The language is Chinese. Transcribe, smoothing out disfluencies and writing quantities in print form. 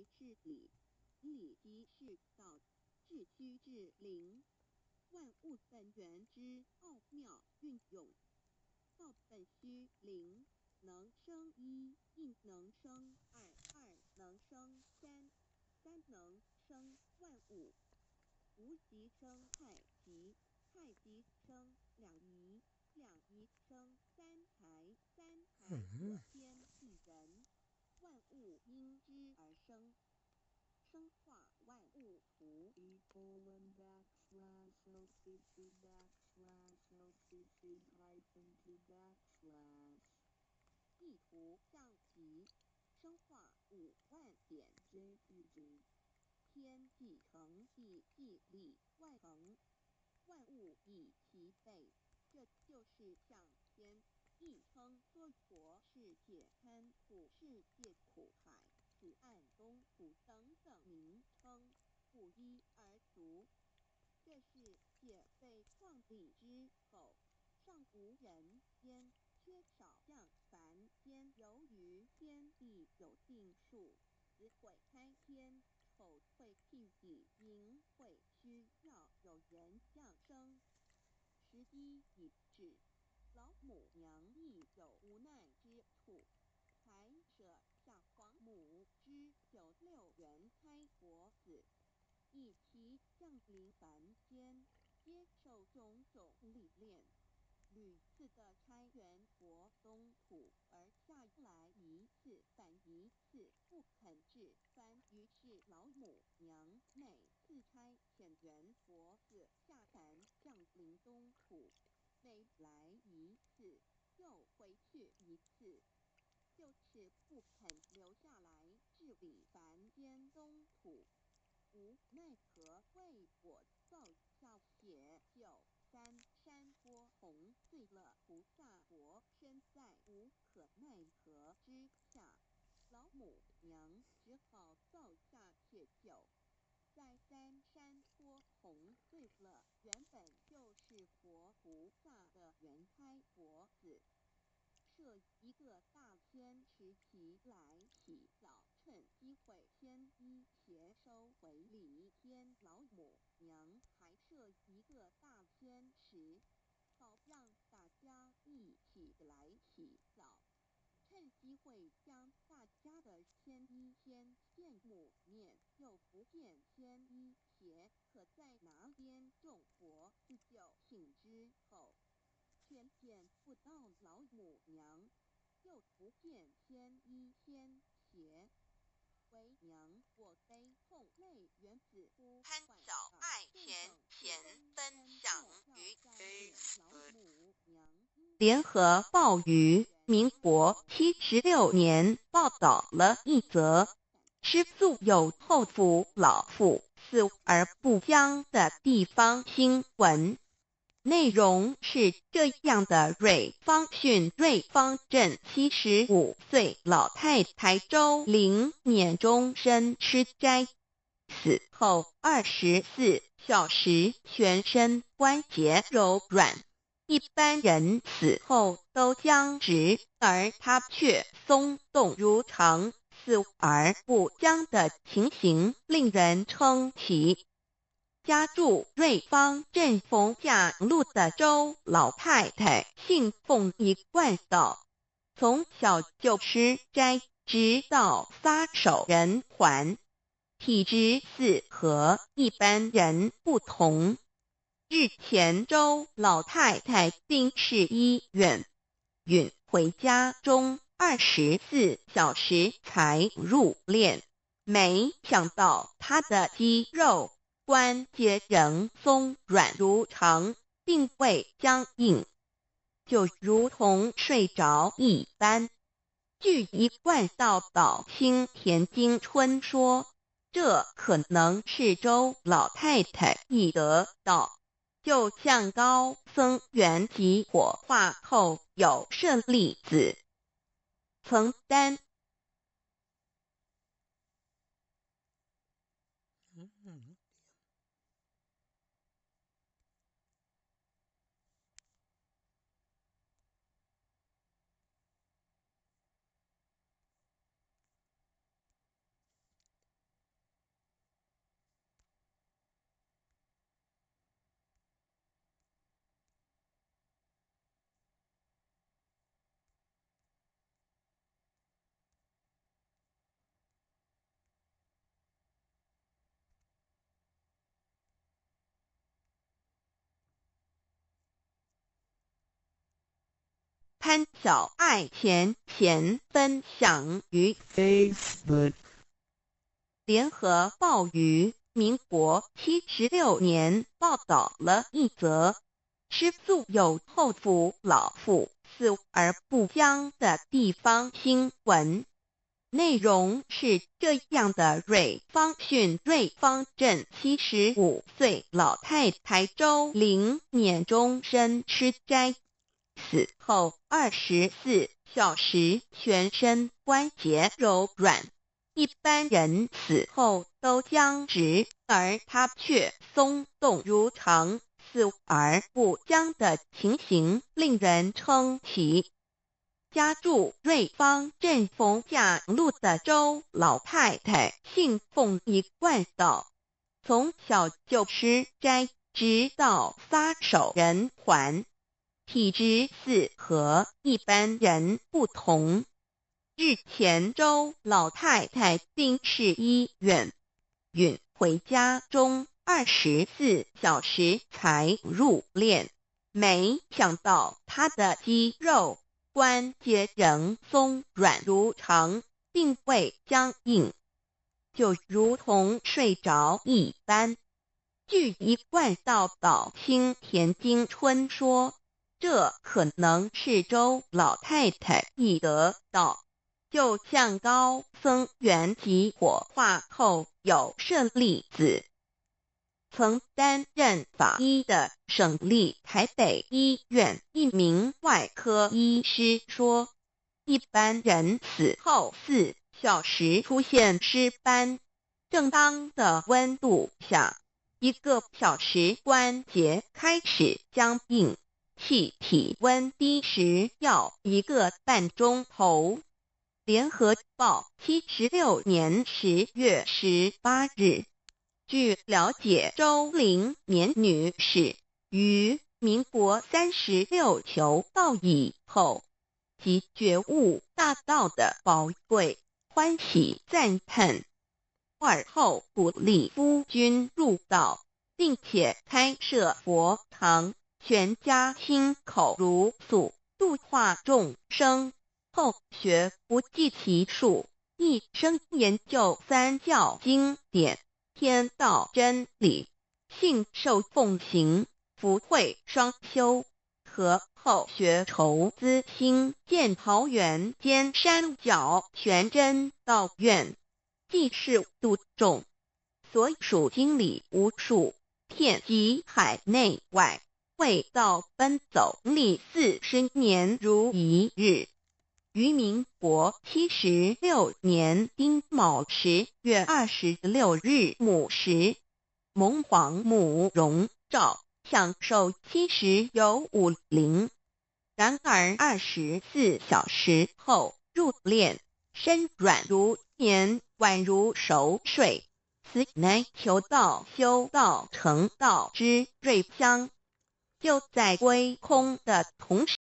即是理，理即是道，至虚至灵，万物本源之奥妙运用。道本虚灵，能生一，一能生二，二能生三，三能生万物。无极生太极，太极生两仪，两仪生三才，三才可天地人，万物因之而生，生化万物图。意图象棋，生化5万点 JPG， 天地成地地利万成，万物以其备，这就是象天。亦称娑婆世界、贪苦世界、苦海、此岸、东土等等名称，不一而足。这世界被创立之后，尚无人间，缺少象，凡间由于天地有定数，子会开天，丑会辟地，寅会需要有人降生，时机已至，老母娘亦有无奈之处，才舍下皇母之9、6人胎活子，以其降临凡间，接受种种历练，屡次的差援国东土，而下来一次反一次不肯置番，于是老母娘每次差遣援国子下凡降临东土，每来一次又回去一次，就此不肯留下来治理凡间东土。无奈何，为我造下血酒3山波洪醉了菩萨国，身在无可奈何之下，老母娘只好造下血酒，在3山波洪醉了原本就是佛菩萨的原胎佛子，设一个大天池起来洗澡，趁机会先一邪收回礼天。老母娘还设一个大天池，好让大家一起来洗澡，趁机会将大家的天一先见母面，又不见天一邪可在哪边种佛自救性之后，却见不到老母娘，又不见天一天邪，为娘我悲痛泪源自呼潘唤小爱钱分享于老母娘。联合报于民国76年报道了一则吃素有后福老妇死而不僵的地方新闻。内容是这样的：瑞芳郡瑞芳镇75岁老太太周玲年终身吃斋，死后24小时全身关节柔软，一般人死后都僵直，而她却松动如常，死而不僵的情形令人称奇。家住瑞芳镇冯家路的周老太太信奉一贯道，从小就吃斋，直到撒手人寰，体质似和一般人不同。日前周老太太病逝医院，允回家中24小时才入殓，没想到她的肌肉关节仍松软如常，并未僵硬，就如同睡着一般。据一贯道导青田金春说，这可能是周老太太一得道，就像高僧圆寂火化后有舍利子曾担参小爱前分享于 Facebook。联合报于民国76年报道了一则吃素有后扶老妇死而不僵的地方新闻。内容是这样的：瑞芳郡瑞芳镇75岁老太太周玲年终身吃斋，死后24小时全身关节柔软，一般人死后都僵直，而她却松动如常，死而不僵的情形令人称奇。家住瑞芳镇逢甲路的周老太太信奉一贯道，从小就吃斋，直到撒手人寰，体质似和一般人不同。日前周老太太病逝医院，允回家中24小时才入殓，没想到她的肌肉关节仍松软如常，并未僵硬，就如同睡着一般。据一贯道导青田金春说，这可能是周老太太已得道，就像高僧圆寂火化后有舍利子。曾担任法医的省立台北医院一名外科医师说，一般人死后4小时出现尸斑，正当的温度下，1个小时关节开始僵硬，气体温低时要1个半钟头。联合报76年10月18日。据了解，周玲年女士于民国36求道以后，即觉悟大道的宝贵，欢喜赞叹，尔后鼓励夫君入道，并且开设佛堂，全家亲口如诉，度化众生。后学不计其数，一生研究三教经典、天道真理，信受奉行，福慧双修，和后学筹资兴建桃园尖山脚全真道院，济世度众，所属经理无数，遍及海内外，为道奔走历40年如一日。于民国76年丁卯10月26日午时，蒙皇母容诏享受70有5龄。然而24小时后入殓，身软如棉，宛如熟睡，此乃求道修道成道之瑞香。就在归空的同时，